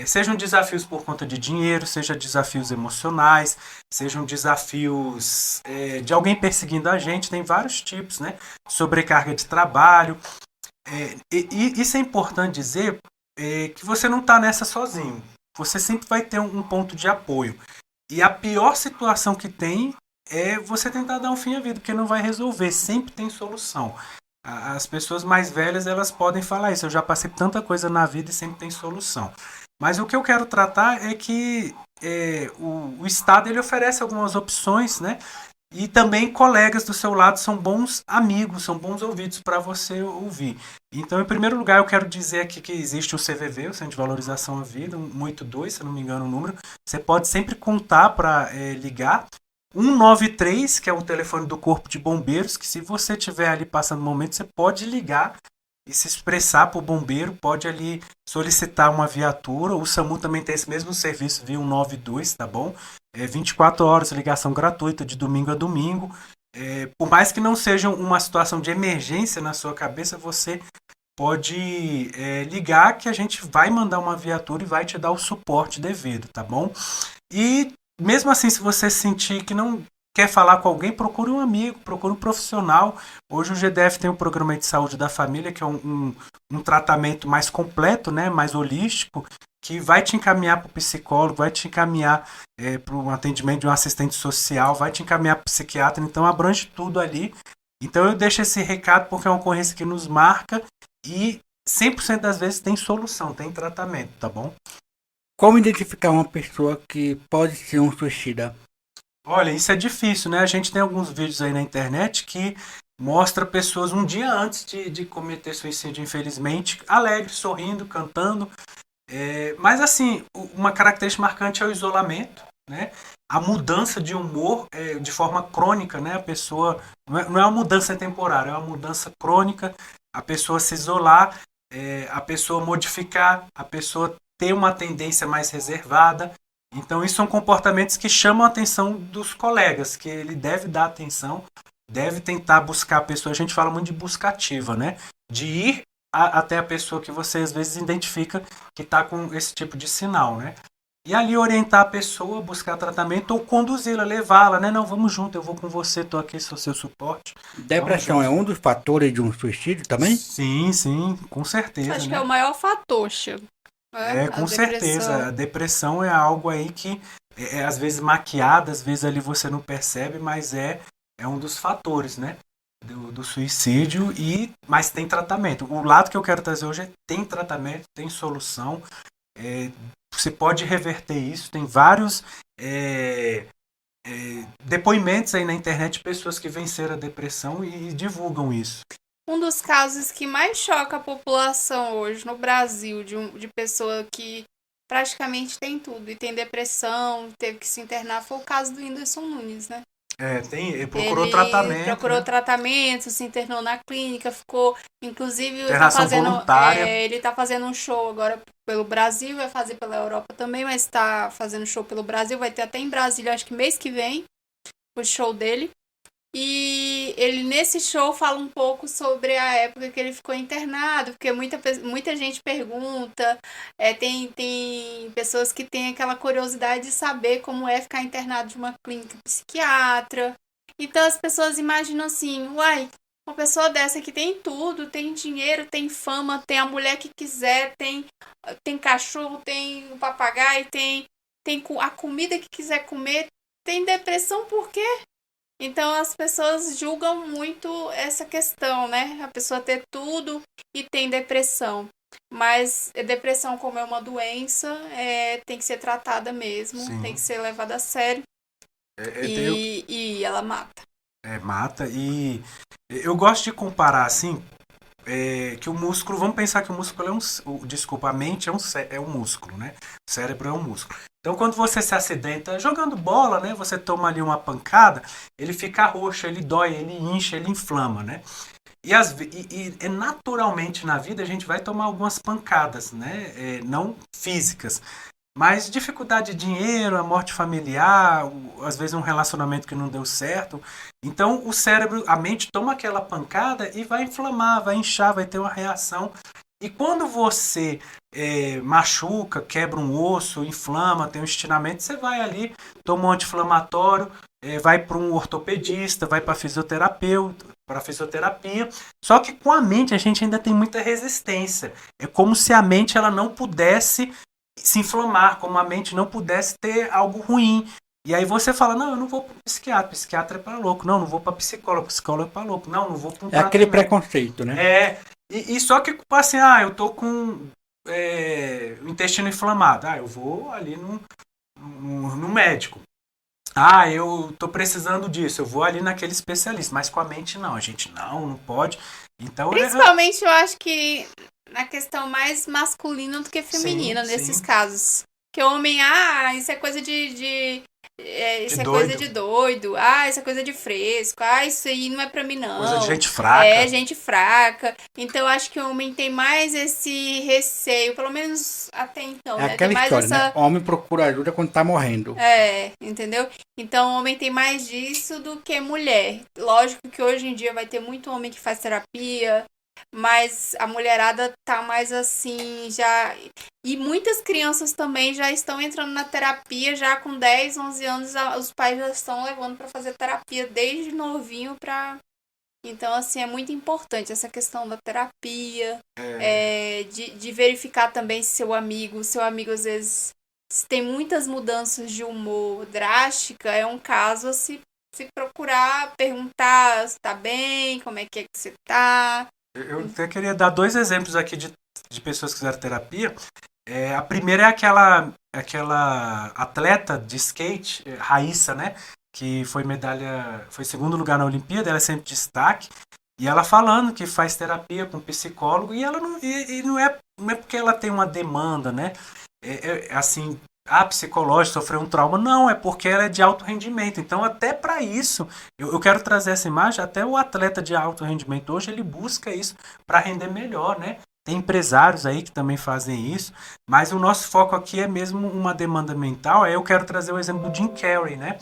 Sejam desafios por conta de dinheiro, sejam desafios emocionais, sejam desafios de alguém perseguindo a gente, tem vários tipos, né? Sobrecarga de trabalho. E isso é importante dizer que você não está nessa sozinho. Você sempre vai ter um ponto de apoio. E a pior situação que tem é você tentar dar um fim à vida, porque não vai resolver, sempre tem solução. As pessoas mais velhas, elas podem falar isso. Eu já passei tanta coisa na vida e sempre tem solução. Mas o que eu quero tratar é que o Estado ele oferece algumas opções, né? E também colegas do seu lado são bons amigos, são bons ouvidos para você ouvir. Então, em primeiro lugar, eu quero dizer aqui que existe o CVV, o Centro de Valorização à Vida, 182, se não me engano o número. Você pode sempre contar para ligar. 193, que é o telefone do Corpo de Bombeiros, que se você estiver ali passando um momento, você pode ligar e se expressar para o bombeiro, pode ali solicitar uma viatura. O SAMU também tem esse mesmo serviço via 192, tá bom? 24 horas, ligação gratuita de domingo a domingo. Por mais que não seja uma situação de emergência na sua cabeça, você pode ligar que a gente vai mandar uma viatura e vai te dar o suporte devido, tá bom? E mesmo assim, se você sentir que não quer falar com alguém, procure um amigo, procure um profissional. Hoje o GDF tem o Programa de Saúde da Família, que é um tratamento mais completo, né, mais holístico, que vai te encaminhar para o psicólogo, vai te encaminhar para um atendimento de um assistente social, vai te encaminhar para o psiquiatra, então abrange tudo ali. Então eu deixo esse recado porque é uma ocorrência que nos marca e 100% das vezes tem solução, tem tratamento, tá bom? Como identificar uma pessoa que pode ser um suicida? Olha, isso é difícil, né? A gente tem alguns vídeos aí na internet que mostra pessoas um dia antes de cometer suicídio, infelizmente, alegres, sorrindo, cantando. Mas assim, uma característica marcante é o isolamento, né? A mudança de humor de forma crônica, né? A pessoa não é uma mudança temporária, é uma mudança crônica. A pessoa se isolar, a pessoa modificar, a pessoa ter uma tendência mais reservada. Então, isso são comportamentos que chamam a atenção dos colegas, que ele deve dar atenção deve tentar buscar a pessoa. A gente fala muito de busca ativa, né? De ir até a pessoa que você às vezes identifica que está com esse tipo de sinal, né? E ali orientar a pessoa, buscar tratamento ou conduzi-la, levá-la, né? Não, vamos junto, eu vou com você, tô aqui, sou seu suporte. Depressão é um dos fatores de um suicídio também? Sim, sim, com certeza, Acho que né? é o maior fator, Chico. É, A com certeza. A depressão é algo aí que é às vezes maquiada, às vezes ali você não percebe, mas é um dos fatores, né? Do suicídio, mas tem tratamento. O lado que eu quero trazer hoje é tem tratamento, tem solução. Você pode reverter isso. Tem vários depoimentos aí na internet de pessoas que venceram a depressão e divulgam isso. Um dos casos que mais choca a população hoje no Brasil, de pessoa que praticamente tem tudo e tem depressão, teve que se internar, foi o caso do Whindersson Nunes, né? Ele procurou Ele tratamento. procurou né? tratamento, se internou na clínica, ficou, inclusive, Internação voluntária. ele tá fazendo um show agora pelo Brasil, vai fazer pela Europa também, mas tá fazendo show pelo Brasil, vai ter até em Brasília, acho que mês que vem, o show dele. E ele nesse show fala um pouco sobre a época que ele ficou internado, porque muita gente pergunta, tem pessoas que têm aquela curiosidade de saber como é ficar internado de uma clínica psiquiatra. Então as pessoas imaginam assim, uai, uma pessoa dessa que tem tudo, tem dinheiro, tem fama, tem a mulher que quiser, tem cachorro, tem o papagaio, tem a comida que quiser comer, tem depressão por quê? Então as pessoas julgam muito essa questão, né? A pessoa ter tudo e tem depressão. Mas depressão, como é uma doença, tem que ser tratada mesmo, Sim. tem que ser levada a sério. E ela mata. Mata. E eu gosto de comparar assim, que o músculo, vamos pensar que o músculo desculpa, a mente é um músculo, né? O cérebro é um músculo. Então, quando você se acidenta jogando bola, né? Você toma ali uma pancada, ele fica roxo, ele dói, ele incha, ele inflama, né? E naturalmente na vida a gente vai tomar algumas pancadas, né? Não físicas. Mas dificuldade de dinheiro, a morte familiar, às vezes um relacionamento que não deu certo. Então o cérebro, a mente toma aquela pancada e vai inflamar, vai inchar, vai ter uma reação. E quando você machuca, quebra um osso, inflama, tem um estiramento, você vai ali, toma um anti-inflamatório, vai para um ortopedista, vai para fisioterapeuta, para fisioterapia. Só que com a mente a gente ainda tem muita resistência. É como se a mente ela não pudesse se inflamar, como a mente não pudesse ter algo ruim. E aí você fala, não, eu não vou para psiquiatra é para louco. Não vou para psicólogo é para louco. Não vou para um tratamento. Aquele preconceito, né? E só que assim, eu tô com o intestino inflamado. Eu vou ali no médico. Eu tô precisando disso, eu vou ali naquele especialista. Mas com a mente não, a gente não pode. Então, principalmente eu acho que na questão mais masculina do que feminina, nesses casos. Que o homem, isso é coisa isso é coisa de doido. Isso é coisa de fresco. Isso aí não é pra mim, não. Coisa de gente fraca. Gente fraca. Então, eu acho que o homem tem mais esse receio, pelo menos até então, né? Aquela tem mais história, né? O homem procura ajuda quando tá morrendo. Entendeu? Então, o homem tem mais disso do que mulher. Lógico que hoje em dia vai ter muito homem que faz terapia, mas a mulherada tá mais assim, já... E muitas crianças também já estão entrando na terapia, já com 10, 11 anos, os pais já estão levando para fazer terapia desde novinho pra... Então, assim, é muito importante essa questão da terapia, de verificar também se seu amigo às vezes, se tem muitas mudanças de humor drástica, é um caso a se procurar, perguntar se tá bem, como é que você tá. Eu até queria dar 2 exemplos aqui de pessoas que fizeram terapia. A primeira é aquela atleta de skate, Raíssa, né? Que foi segundo lugar na Olimpíada, ela é sempre destaque. E ela falando que faz terapia com psicólogo e ela não é porque ela tem uma demanda, né? Assim, psicológica, sofreu um trauma. Não, é porque ela é de alto rendimento. Então, até para isso, eu quero trazer essa imagem, até o atleta de alto rendimento hoje, ele busca isso para render melhor, né? Tem empresários aí que também fazem isso, mas o nosso foco aqui é mesmo uma demanda mental. Aí eu quero trazer o exemplo do Jim Carrey, né?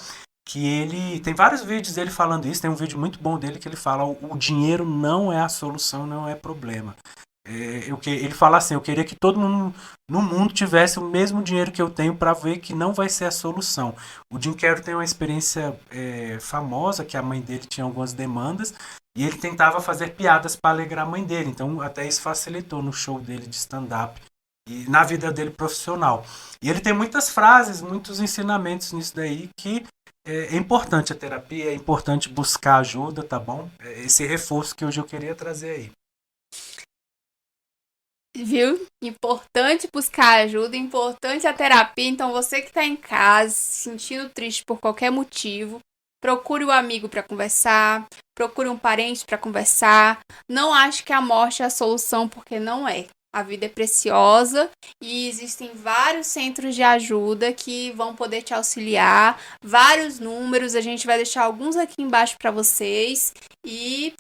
que ele tem vários vídeos dele falando isso. Tem um vídeo muito bom dele que ele fala: o dinheiro não é a solução, não é problema. Ele fala assim: eu queria que todo mundo no mundo tivesse o mesmo dinheiro que eu tenho para ver que não vai ser a solução. O Jim Carrey tem uma experiência famosa, que a mãe dele tinha algumas demandas e ele tentava fazer piadas para alegrar a mãe dele. Então até isso facilitou no show dele de stand-up e na vida dele profissional. E ele tem muitas frases, muitos ensinamentos nisso daí que é importante a terapia, é importante buscar ajuda, tá bom? Esse reforço que hoje eu queria trazer aí. Viu? Importante buscar ajuda, importante a terapia. Então, você que tá em casa, se sentindo triste por qualquer motivo, procure um amigo para conversar, procure um parente para conversar. Não ache que a morte é a solução, porque não é. A vida é preciosa e existem vários centros de ajuda que vão poder te auxiliar, vários números, a gente vai deixar alguns aqui embaixo para vocês. E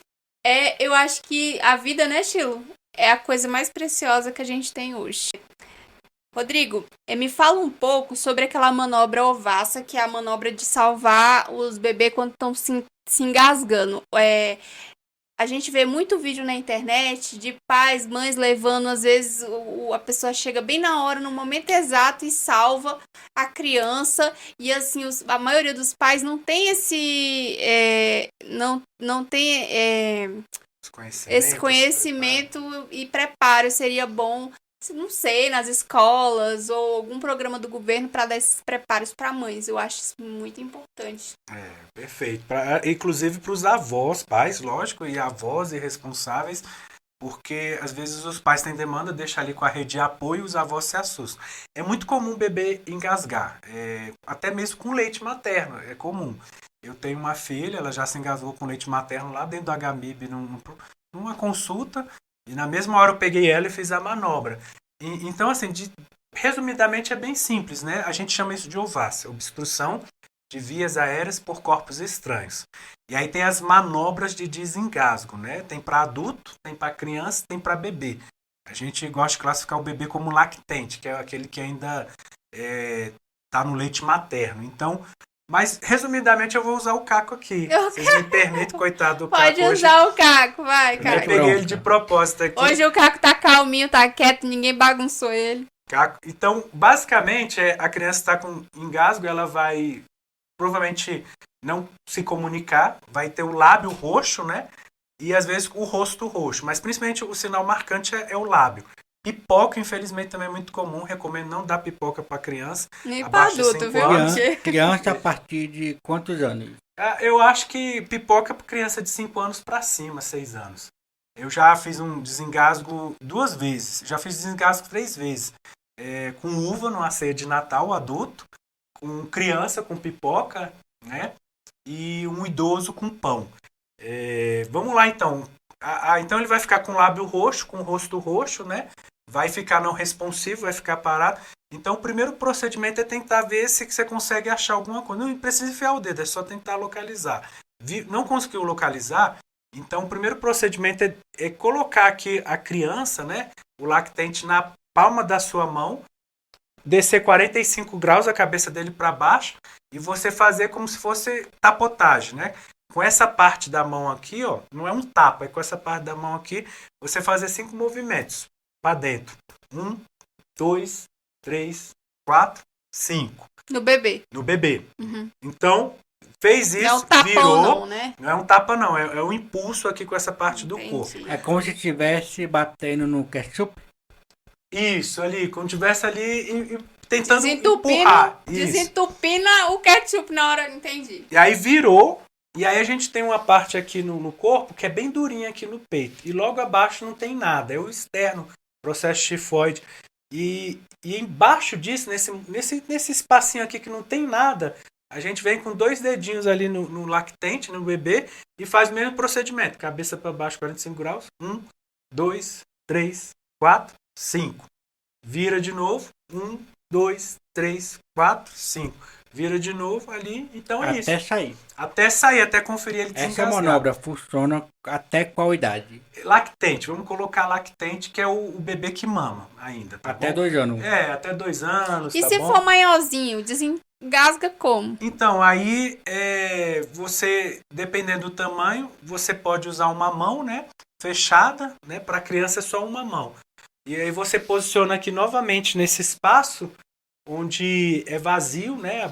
eu acho que a vida, né, Chilo? É a coisa mais preciosa que a gente tem hoje. Rodrigo, me fala um pouco sobre aquela manobra Ovassa, que é a manobra de salvar os bebês quando estão se engasgando. A gente vê muito vídeo na internet de pais, mães levando, às vezes a pessoa chega bem na hora, no momento exato e salva a criança. E assim, a maioria dos pais não tem não tem esse conhecimento e preparo. Seria bom, não sei, nas escolas ou algum programa do governo para dar esses preparos para mães. Eu acho isso muito importante. Perfeito. Inclusive para os avós, pais, lógico, e avós irresponsáveis, porque às vezes os pais têm demanda, deixa ali com a rede de apoio e os avós se assustam. É muito comum o bebê engasgar, até mesmo com leite materno, é comum. Eu tenho uma filha, ela já se engasgou com leite materno lá dentro do HMIB numa consulta, e na mesma hora eu peguei ela e fiz a manobra. Então, assim, resumidamente é bem simples, né? A gente chama isso de ovácea, obstrução de vias aéreas por corpos estranhos. E aí tem as manobras de desengasgo, né? Tem para adulto, tem para criança, tem para bebê. A gente gosta de classificar o bebê como lactente, que é aquele que ainda está no leite materno. Então, mas resumidamente eu vou usar o Caco aqui. Vocês me permitem, coitado do Caco. Pode usar o Caco, vai, Caco. Eu peguei ele de propósito aqui. Hoje o Caco tá calminho, tá quieto, ninguém bagunçou ele. Caco. Então, basicamente, a criança está com engasgo, ela vai provavelmente não se comunicar, vai ter o lábio roxo, né? E às vezes o rosto roxo, mas principalmente o sinal marcante é o lábio. Pipoca, infelizmente, também é muito comum. Recomendo não dar pipoca para criança. Nem para adulto, viu? Criança a partir de quantos anos? Eu acho que pipoca para criança de 5 anos para cima, 6 anos. Eu já fiz um desengasgo 2 vezes. Já fiz desengasgo 3 vezes. Com uva numa ceia de Natal, adulto. Com criança com pipoca, né? E um idoso com pão. Vamos lá, então. Então ele vai ficar com o lábio roxo, com o rosto roxo, né? Vai ficar não responsivo, vai ficar parado. Então o primeiro procedimento é tentar ver se você consegue achar alguma coisa. Não precisa enfiar o dedo, é só tentar localizar. Não conseguiu localizar? Então o primeiro procedimento é colocar aqui a criança, né? O lactente na palma da sua mão, descer 45 graus a cabeça dele para baixo e você fazer como se fosse tapotagem, né? Com essa parte da mão aqui, ó, não é um tapa, é com essa parte da mão aqui, você fazer 5 movimentos para dentro. 1, 2, 3, 4, 5. No bebê. No bebê. Uhum. Então, fez isso, não é um tapão, virou. não, né? Não é um tapa, não. É um impulso aqui com essa parte do corpo. É como se estivesse batendo no ketchup. Isso, ali. Como estivesse ali tentando empurrar. Desentupindo o ketchup na hora, entendi. E aí virou. E aí a gente tem uma parte aqui no corpo que é bem durinha aqui no peito. E logo abaixo não tem nada. É o externo, processo tifoide. E embaixo disso, nesse espacinho aqui que não tem nada, a gente vem com 2 dedinhos ali no lactente, no bebê, e faz o mesmo procedimento. Cabeça para baixo, 45 graus. 1, 2, 3, 4, 5. Vira de novo. 1, 2, 3, 4, 5. Vira de novo ali, então é isso. Até sair, até conferir ele desengasgar. Essa manobra funciona até qual idade? Lactente, vamos colocar lactente, que é o bebê que mama ainda. Tá até bom? 2 anos. Até 2 anos. E tá se bom? for maiorzinho, Engasga como? Então, aí, você, dependendo do tamanho, você pode usar uma mão, né? Fechada, né? Para criança é só uma mão. E aí você posiciona aqui novamente nesse espaço onde é vazio, né?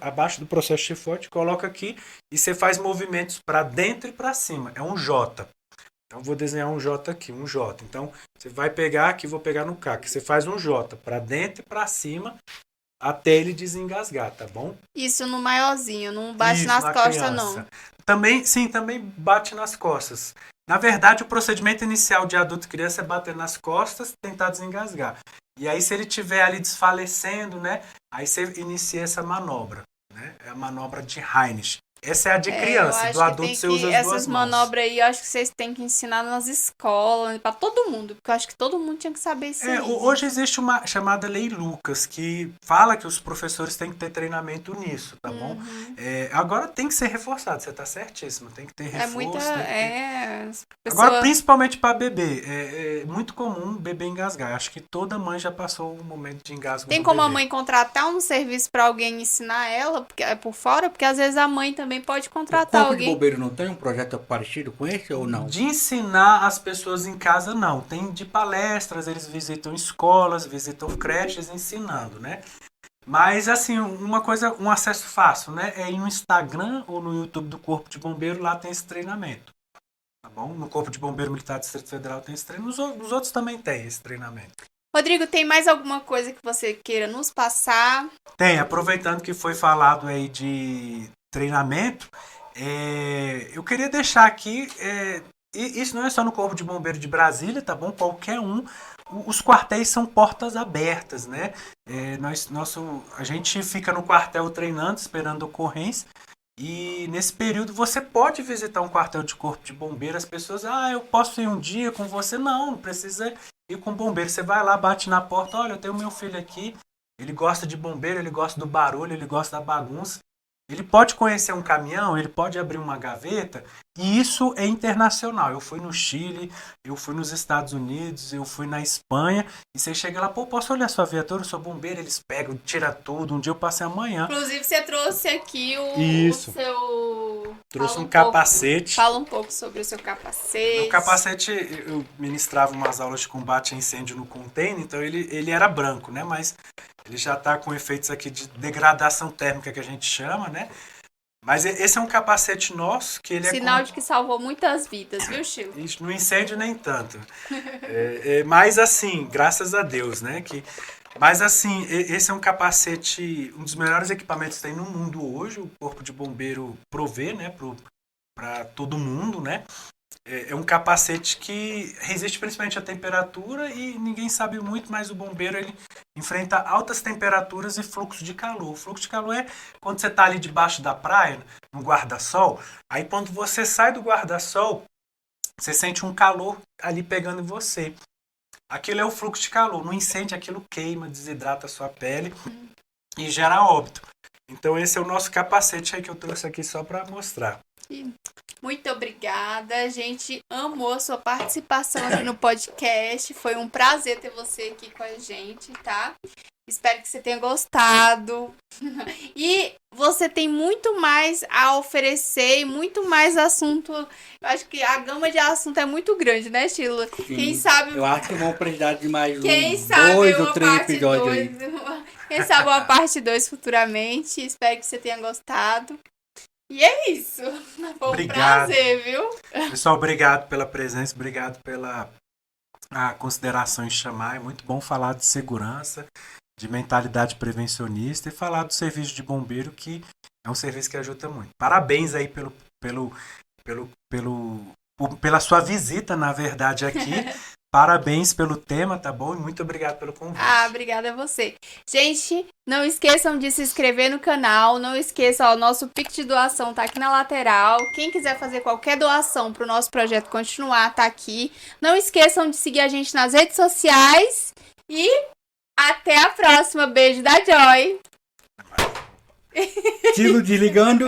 Abaixo do processo chifote, coloca aqui e você faz movimentos para dentro e para cima. É um J. Então vou desenhar um J aqui, um J. Então você vai pegar aqui, vou pegar no K, que você faz um J para dentro e para cima até ele desengasgar, tá bom? Isso no maiorzinho, não bate Isso, nas na costas, criança. não. Também, sim, também bate nas costas. Na verdade, o procedimento inicial de adulto e criança é bater nas costas, tentar desengasgar. E aí, se ele estiver ali desfalecendo, né? Aí você inicia essa manobra, né? É a manobra de Heinisch. Essa é a de Eu criança, acho do que adulto tem você que, usa as duas essas mãos. manobras aí, eu acho que vocês têm que ensinar nas escolas, pra todo mundo, porque eu acho que todo mundo tinha que saber isso aí. Hoje existe uma chamada Lei Lucas, que fala que os professores têm que ter treinamento nisso, tá bom? Agora tem que ser reforçado, você tá certíssimo, tem que ter reforço. Tem que ter... Agora, principalmente para bebê, é muito comum bebê engasgar. Acho que toda mãe já passou um momento de engasgo. Tem como a mãe contratar um serviço para alguém ensinar ela por fora? Porque às vezes a mãe também pode contratar O Corpo alguém. de Bombeiro não tem um projeto parecido com esse ou não? De ensinar as pessoas em casa, não. Tem de palestras, eles visitam escolas, visitam creches ensinando, né? Mas, assim, uma coisa, um acesso fácil, né? É ir no Instagram ou no YouTube do Corpo de Bombeiro, lá tem esse treinamento. Tá bom? No Corpo de Bombeiro Militar do Distrito Federal tem esse treinamento. Os outros também tem esse treinamento. Rodrigo, tem mais alguma coisa que você queira nos passar? Tem, aproveitando que foi falado aí de treinamento, eu queria deixar aqui, isso não é só no Corpo de Bombeiro de Brasília, tá bom? Qualquer um, os quartéis são portas abertas, né? A gente fica no quartel treinando, esperando ocorrência, e nesse período você pode visitar um quartel de Corpo de Bombeiro, as pessoas, eu posso ir um dia com você? Não precisa ir com o bombeiro, você vai lá, bate na porta, olha, eu tenho meu filho aqui, ele gosta de bombeiro, ele gosta do barulho, ele gosta da bagunça. Ele pode conhecer um caminhão, ele pode abrir uma gaveta, e isso é internacional. Eu fui no Chile, eu fui nos Estados Unidos, eu fui na Espanha, e você chega lá, posso olhar sua viatura, eu sou bombeiro, eles pegam, tiram tudo. Um dia eu passei amanhã. Inclusive, você trouxe aqui o seu... Trouxe um capacete. Fala um pouco sobre o seu capacete. O capacete, eu ministrava umas aulas de combate a incêndio no container, então ele era branco, né? Mas ele já está com efeitos aqui de degradação térmica, que a gente chama, né? Mas esse é um capacete nosso, que ele Sinal de que salvou muitas vidas, viu, Chico? No incêndio nem tanto. Mas assim, graças a Deus, né? Mas assim, esse é um capacete, um dos melhores equipamentos que tem no mundo hoje, o Corpo de Bombeiro provê, né? Para todo mundo, né? É um capacete que resiste principalmente à temperatura e ninguém sabe muito, mas o bombeiro ele enfrenta altas temperaturas e fluxo de calor. O fluxo de calor é quando você está ali debaixo da praia, no guarda-sol, aí quando você sai do guarda-sol, você sente um calor ali pegando em você. Aquilo é o fluxo de calor. No incêndio aquilo queima, desidrata a sua pele e gera óbito. Então esse é o nosso capacete aí que eu trouxe aqui só para mostrar. Muito obrigada, a gente amou a sua participação aqui no podcast, foi um prazer ter você aqui com a gente, tá? Espero que você tenha gostado. E você tem muito mais a oferecer e muito mais assunto. Eu acho que a gama de assunto é muito grande, né, Chilo? Sim, quem sabe... Eu acho que vão precisar de mais dois ou três episódios aí. Quem sabe uma parte 2 futuramente. Espero que você tenha gostado. E é isso. Foi um prazer, viu? Pessoal, obrigado pela presença, obrigado pela consideração em chamar. É muito bom falar de segurança, de mentalidade prevencionista e falar do serviço de bombeiro, que é um serviço que ajuda muito. Parabéns aí pela sua visita, na verdade, aqui. Parabéns pelo tema, tá bom? E muito obrigado pelo convite. Obrigada a você. Gente, não esqueçam de se inscrever no canal. Não esqueçam, o nosso Pix de doação tá aqui na lateral. Quem quiser fazer qualquer doação pro nosso projeto continuar, tá aqui. Não esqueçam de seguir a gente nas redes sociais. E até a próxima. Beijo da Joy. Tilo desligando.